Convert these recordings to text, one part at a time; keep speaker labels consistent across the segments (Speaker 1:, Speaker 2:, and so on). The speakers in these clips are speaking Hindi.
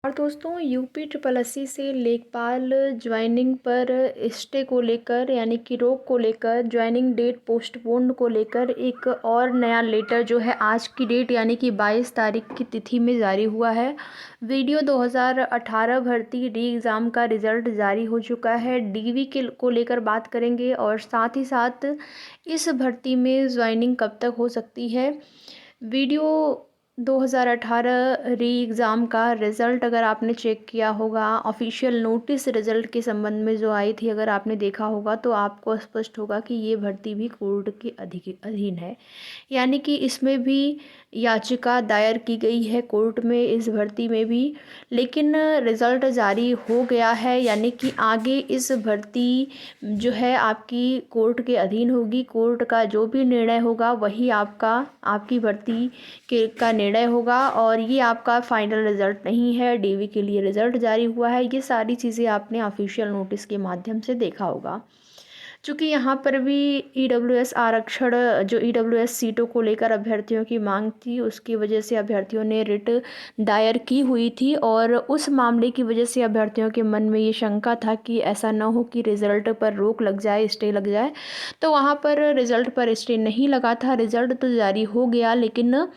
Speaker 1: और दोस्तों यूपी ट्रिपल एससी से लेखपाल ज्वाइनिंग पर स्टे को लेकर यानी कि रोक को लेकर ज्वाइनिंग डेट पोस्टपोन्ड को लेकर एक और नया लेटर जो है आज की डेट यानी कि 22 तारीख की तिथि में जारी हुआ है। वीडियो 2018 भर्ती री एग्ज़ाम का रिज़ल्ट जारी हो चुका है। डीवी के को लेकर बात करेंगे और साथ ही साथ इस भर्ती में ज्वाइनिंग कब तक हो सकती है। वीडियो 2018 री एग्ज़ाम का रिज़ल्ट अगर आपने चेक किया होगा, ऑफिशियल नोटिस रिज़ल्ट के संबंध में जो आई थी, अगर आपने देखा होगा तो आपको स्पष्ट होगा कि ये भर्ती भी कोर्ट के अधीन है। यानी कि इसमें भी याचिका दायर की गई है कोर्ट में इस भर्ती में भी, लेकिन रिज़ल्ट जारी हो गया है। यानी कि आगे इस भर्ती जो है आपकी कोर्ट के अधीन होगी। कोर्ट का जो भी निर्णय होगा वही आपकी भर्ती का निर्णय होगा और ये आपका फाइनल रिज़ल्ट नहीं है। डीवी के लिए रिज़ल्ट जारी हुआ है। ये सारी चीज़ें आपने ऑफिशियल नोटिस के माध्यम से देखा होगा। चूँकि यहाँ पर भी ईडब्ल्यूएस आरक्षण जो ईडब्ल्यूएस सीटों को लेकर अभ्यर्थियों की मांग थी, उसकी वजह से अभ्यर्थियों ने रिट दायर की हुई थी और उस मामले की वजह से अभ्यर्थियों के मन में ये शंका था कि ऐसा ना हो कि रिज़ल्ट पर रोक लग जाए, स्टे लग जाए। तो वहाँ पर रिज़ल्ट पर स्टे नहीं लगा था। रिज़ल्ट तो जारी हो गया, लेकिन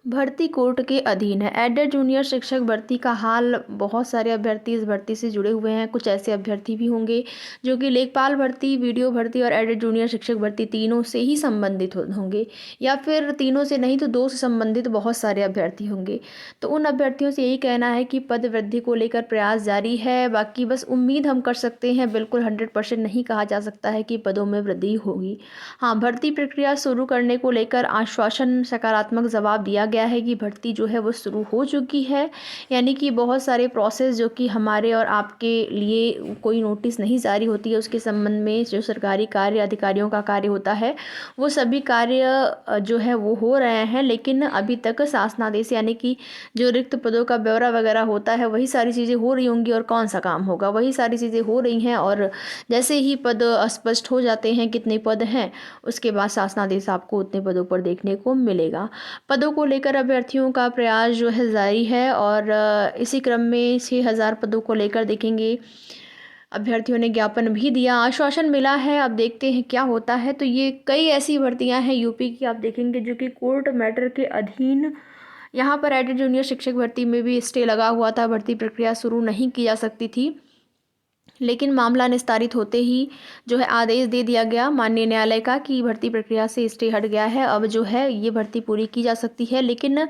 Speaker 1: भर्ती कोर्ट के अधीन है। एडेड जूनियर शिक्षक भर्ती का हाल, बहुत सारे अभ्यर्थी इस भर्ती से जुड़े हुए हैं। कुछ ऐसे अभ्यर्थी भी होंगे जो कि लेखपाल भर्ती, वीडियो भर्ती और एडेड जूनियर शिक्षक भर्ती तीनों से ही संबंधित होंगे, या फिर तीनों से नहीं तो दो से संबंधित बहुत सारे अभ्यर्थी होंगे। तो उन अभ्यर्थियों से यही कहना है कि पद वृद्धि को लेकर प्रयास जारी है। बाकी बस उम्मीद हम कर सकते हैं, बिल्कुल 100% नहीं कहा जा सकता है कि पदों में वृद्धि होगी। हाँ, भर्ती प्रक्रिया शुरू करने को लेकर आश्वासन, सकारात्मक जवाब दिया गया है कि भर्ती जो है वो शुरू हो चुकी है। यानी कि बहुत सारे प्रोसेस जो कि हमारे और आपके लिए कोई नोटिस नहीं जारी होती है, उसके संबंध में जो सरकारी कार्य, अधिकारियों का कार्य होता है, वो सभी कार्य जो है वो हो रहे हैं। लेकिन अभी तक शासनादेश यानी कि जो रिक्त पदों का ब्यौरा वगैरह होता है, वही सारी चीज़ें हो रही होंगी और कौन सा काम होगा, वही सारी चीज़ें हो रही हैं। और जैसे ही पद स्पष्ट हो जाते हैं कितने पद हैं, उसके बाद शासनादेश आपको उतने पदों पर देखने को मिलेगा। पदों को लेकर अभ्यर्थियों का प्रयास जो है जारी है और इसी क्रम में 6000 पदों को लेकर देखेंगे अभ्यर्थियों ने ज्ञापन भी दिया, आश्वासन मिला है। अब देखते हैं क्या होता है। तो ये कई ऐसी भर्तियां हैं यूपी की, आप देखेंगे जो कि कोर्ट मैटर के अधीन। यहाँ पर एडेड जूनियर शिक्षक भर्ती में भी स्टे लगा हुआ था, भर्ती प्रक्रिया शुरू नहीं की जा सकती थी, लेकिन मामला निस्तारित होते ही जो है आदेश दे दिया गया माननीय न्यायालय का कि भर्ती प्रक्रिया से स्टे हट गया है। अब जो है ये भर्ती पूरी की जा सकती है। लेकिन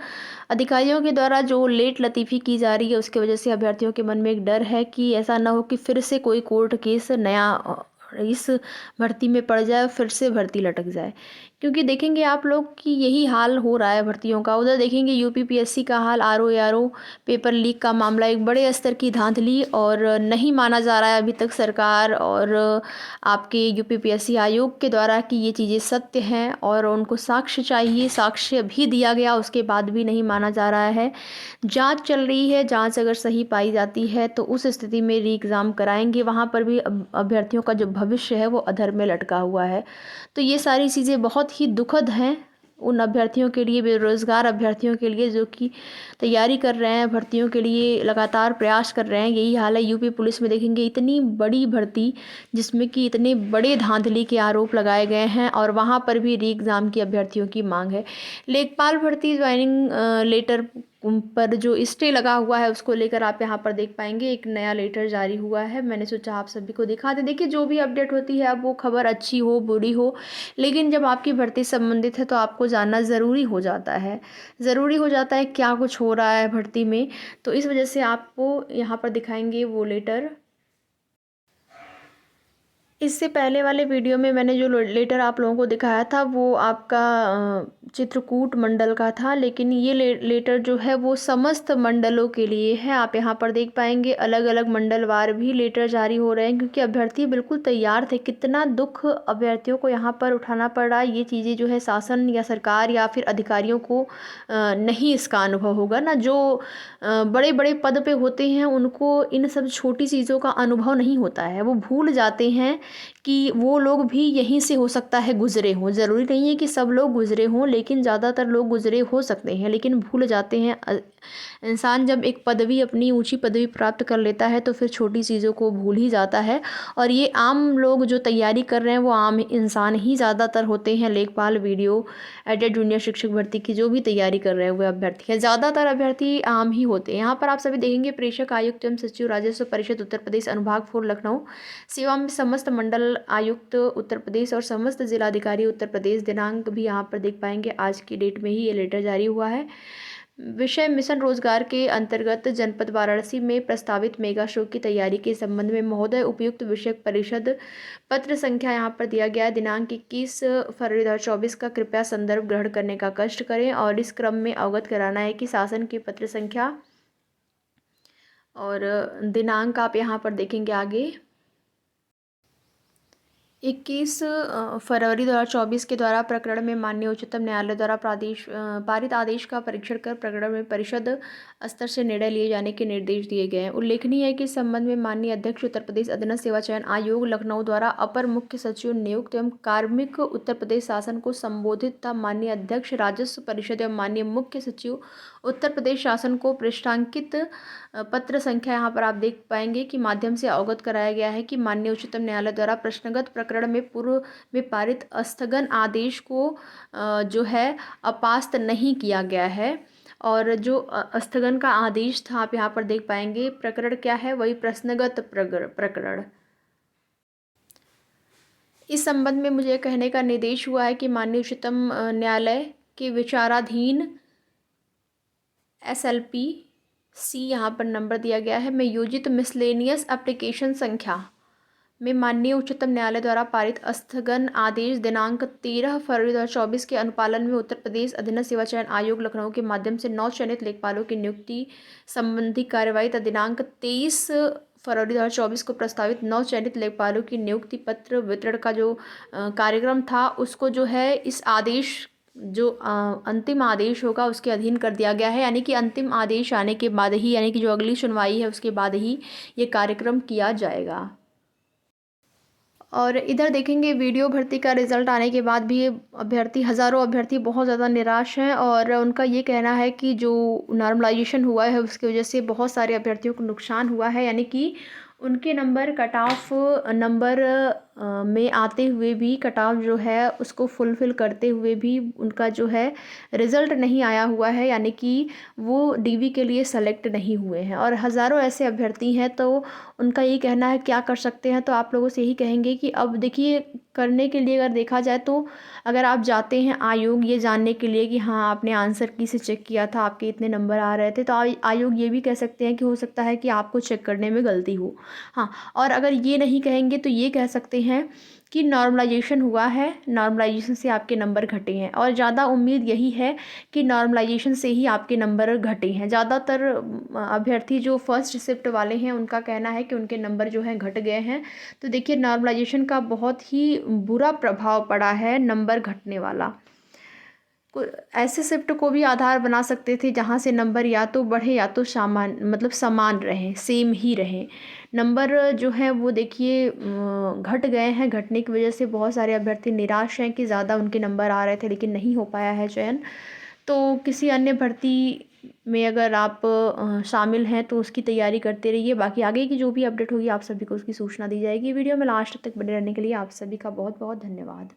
Speaker 1: अधिकारियों के द्वारा जो लेट लतीफ़ी की जा रही है, उसकी वजह से अभ्यर्थियों के मन में एक डर है कि ऐसा ना हो कि फिर से कोई कोर्ट केस नया इस भर्ती में पड़ जाए, फिर से भर्ती लटक जाए। क्योंकि देखेंगे आप लोग कि यही हाल हो रहा है भर्तियों का। उधर देखेंगे यूपीपीएससी का हाल, आरओ एआरओ पेपर लीक का मामला, एक बड़े स्तर की धांधली, और नहीं माना जा रहा है अभी तक सरकार और आपके यूपीपीएससी आयोग के द्वारा कि ये चीज़ें सत्य हैं और उनको साक्ष्य चाहिए। साक्ष्य भी दिया गया, उसके बाद भी नहीं माना जा रहा है। जांच चल रही है, जांच अगर सही पाई जाती है तो उस स्थिति में री एग्ज़ाम कराएंगे। वहाँ पर भी अभ्यर्थियों का जो भविष्य है वो अधर में लटका हुआ है। तो ये सारी चीज़ें बहुत ही दुखद हैं उन अभ्यर्थियों के लिए, बेरोज़गार अभ्यर्थियों के लिए, जो कि तैयारी कर रहे हैं, भर्तियों के लिए लगातार प्रयास कर रहे हैं। यही हाल है यूपी पुलिस में। देखेंगे इतनी बड़ी भर्ती जिसमें कि इतने बड़े धांधली के आरोप लगाए गए हैं और वहाँ पर भी री एग्ज़ाम की अभ्यर्थियों की मांग है। लेखपाल भर्ती ज्वाइनिंग लेटर पर जो स्टे लगा हुआ है, उसको लेकर आप यहाँ पर देख पाएंगे एक नया लेटर जारी हुआ है। मैंने सोचा आप सभी को दिखा दें। देखिए, जो भी अपडेट होती है, अब वो खबर अच्छी हो बुरी हो, लेकिन जब आपकी भर्ती संबंधित है तो आपको जानना ज़रूरी हो जाता है। ज़रूरी हो जाता है क्या कुछ हो रहा है भर्ती में। तो इस वजह से आपको यहाँ पर दिखाएंगे वो लेटर। इससे पहले वाले वीडियो में मैंने जो लेटर आप लोगों को दिखाया था वो आपका चित्रकूट मंडल का था, लेकिन ये लेटर जो है वो समस्त मंडलों के लिए है। आप यहाँ पर देख पाएंगे अलग अलग मंडलवार भी लेटर जारी हो रहे हैं, क्योंकि अभ्यर्थी बिल्कुल तैयार थे। कितना दुख अभ्यर्थियों को यहाँ पर उठाना पड़ रहा है। ये चीज़ें जो है शासन या सरकार या फिर अधिकारियों को नहीं इसका अनुभव होगा ना। जो बड़े बड़े पद पे होते हैं उनको इन सब छोटी चीज़ों का अनुभव नहीं होता है, वो भूल जाते हैं कि वो लोग भी यहीं से हो सकता है गुज़रे हों। ज़रूरी नहीं है कि सब लोग गुज़रे हों, लेकिन ज़्यादातर लोग गुज़रे हो सकते हैं, लेकिन भूल जाते हैं। इंसान जब एक पदवी, अपनी ऊंची पदवी प्राप्त कर लेता है तो फिर छोटी चीज़ों को भूल ही जाता है। और ये आम लोग जो तैयारी कर रहे हैं वो आम इंसान ही ज़्यादातर होते हैं। लेखपाल, वीडियो एडेड, जूनियर शिक्षक भर्ती की जो भी तैयारी कर रहे हैं वो अभ्यर्थी हैं, ज़्यादातर अभ्यर्थी आम ही होते हैं। यहाँ पर आप सभी देखेंगे प्रेक्षक आयुक्त एवं सचिव राजस्व परिषद उत्तर प्रदेश अनुभाग 4 लखनऊ, सेवा में समस्त मंडल आयुक्त उत्तर प्रदेश और समस्त जिलाधिकारी उत्तर प्रदेश। दिनांक भी यहाँ पर देख पाएंगे, आज की डेट में ही ये लेटर जारी हुआ है। विषय मिशन रोजगार के अंतर्गत जनपद वाराणसी में प्रस्तावित मेगा शो की तैयारी के संबंध में महोदय उपयुक्त विषय परिषद पत्र संख्या यहाँ पर दिया गया है, दिनांक 21 फरवरी 2024 का। कृपया संदर्भ ग्रहण करने का कष्ट करें और इस क्रम में अवगत कराना है कि शासन की पत्र संख्या और दिनांक आप यहाँ पर देखेंगे आगे 21 फरवरी 2024 के द्वारा प्रकरण में माननीय उच्चतम न्यायालय द्वारा पारित आदेश का परीक्षण कर प्रकरण में परिषद स्तर से निर्णय लिए जाने के निर्देश दिए गए हैं। उल्लेखनीय है कि इस संबंध में माननीय अध्यक्ष उत्तर प्रदेश अधीनस्थ सेवा चयन आयोग लखनऊ द्वारा अपर मुख्य सचिव नियुक्त एवं कार्मिक उत्तर प्रदेश शासन को संबोधित था। माननीय अध्यक्ष राजस्व परिषद एवं माननीय मुख्य सचिव उत्तर प्रदेश शासन को पृष्ठांकित पत्र संख्या यहाँ पर आप देख पाएंगे कि माध्यम से अवगत कराया गया है कि माननीय उच्चतम न्यायालय द्वारा प्रश्नगत प्रकरण में पूर्व में पारित स्थगन आदेश को जो है अपास्त नहीं किया गया है। और जो स्थगन का आदेश था आप यहाँ पर देख पाएंगे, प्रकरण क्या है, वही प्रश्नगत प्रकरण। इस संबंध में मुझे कहने का निर्देश हुआ है कि माननीय उच्चतम न्यायालय के विचाराधीन SLP C यहाँ पर नंबर दिया गया है में योजित मिसलेनियस एप्लीकेशन संख्या में माननीय उच्चतम न्यायालय द्वारा पारित स्थगन आदेश दिनांक 13 फरवरी 2024 के अनुपालन में उत्तर प्रदेश अधीनस्थ सेवा चयन आयोग लखनऊ के माध्यम से 9 चयनित लेखपालों की नियुक्ति संबंधी कार्यवाही तथा दिनांक 23 फरवरी 2024 को प्रस्तावित 9 चयनित लेखपालों की नियुक्ति पत्र वितरण का जो कार्यक्रम था उसको जो है इस आदेश जो अंतिम आदेश होगा उसके अधीन कर दिया गया है। यानी कि अंतिम आदेश आने के बाद ही, यानी कि जो अगली सुनवाई है उसके बाद ही ये कार्यक्रम किया जाएगा। और इधर देखेंगे वीडियो भर्ती का रिज़ल्ट आने के बाद भी अभ्यर्थी, हज़ारों अभ्यर्थी बहुत ज़्यादा निराश हैं और उनका ये कहना है कि जो नॉर्मलाइजेशन हुआ है उसकी वजह से बहुत सारे अभ्यर्थियों को नुकसान हुआ है। यानी कि उनके नंबर कट ऑफ नंबर में आते हुए भी, कट ऑफ जो है उसको फुलफ़िल करते हुए भी उनका जो है रिज़ल्ट नहीं आया हुआ है, यानी कि वो DV के लिए सेलेक्ट नहीं हुए हैं। और हज़ारों ऐसे अभ्यर्थी हैं तो उनका ये कहना है क्या कर सकते हैं। तो आप लोगों से यही कहेंगे कि अब देखिए, करने के लिए अगर देखा जाए तो अगर आप जाते हैं आयोग ये जानने के लिए कि हाँ आपने आंसर की से चेक किया था, आपके इतने नंबर आ रहे थे, तो आयोग ये भी कह सकते हैं कि हो सकता है कि आपको चेक करने में गलती हो। हाँ, और अगर ये नहीं कहेंगे तो ये कह सकते हैं कि नॉर्मलाइजेशन हुआ है, नॉर्मलाइजेशन से आपके नंबर घटे हैं। और ज़्यादा उम्मीद यही है कि नॉर्मलाइजेशन से ही आपके नंबर घटे हैं। ज़्यादातर अभ्यर्थी जो फर्स्ट शिफ्ट वाले हैं उनका कहना है कि उनके नंबर जो हैं घट गए हैं। तो देखिए, नॉर्मलाइजेशन का बहुत ही बुरा प्रभाव पड़ा है, नंबर घटने वाला। ऐसे शिफ्ट को भी आधार बना सकते थे जहाँ से नंबर या तो बढ़े या तो समान रहें, सेम ही रहें। नंबर जो है वो देखिए घट गए हैं। घटने की वजह से बहुत सारे अभ्यर्थी निराश हैं कि ज़्यादा उनके नंबर आ रहे थे लेकिन नहीं हो पाया है चयन। तो किसी अन्य भर्ती में अगर आप शामिल हैं तो उसकी तैयारी करते रहिए। बाकी आगे की जो भी अपडेट होगी आप सभी को उसकी सूचना दी जाएगी। वीडियो में लास्ट तक बने रहने के लिए आप सभी का बहुत बहुत धन्यवाद।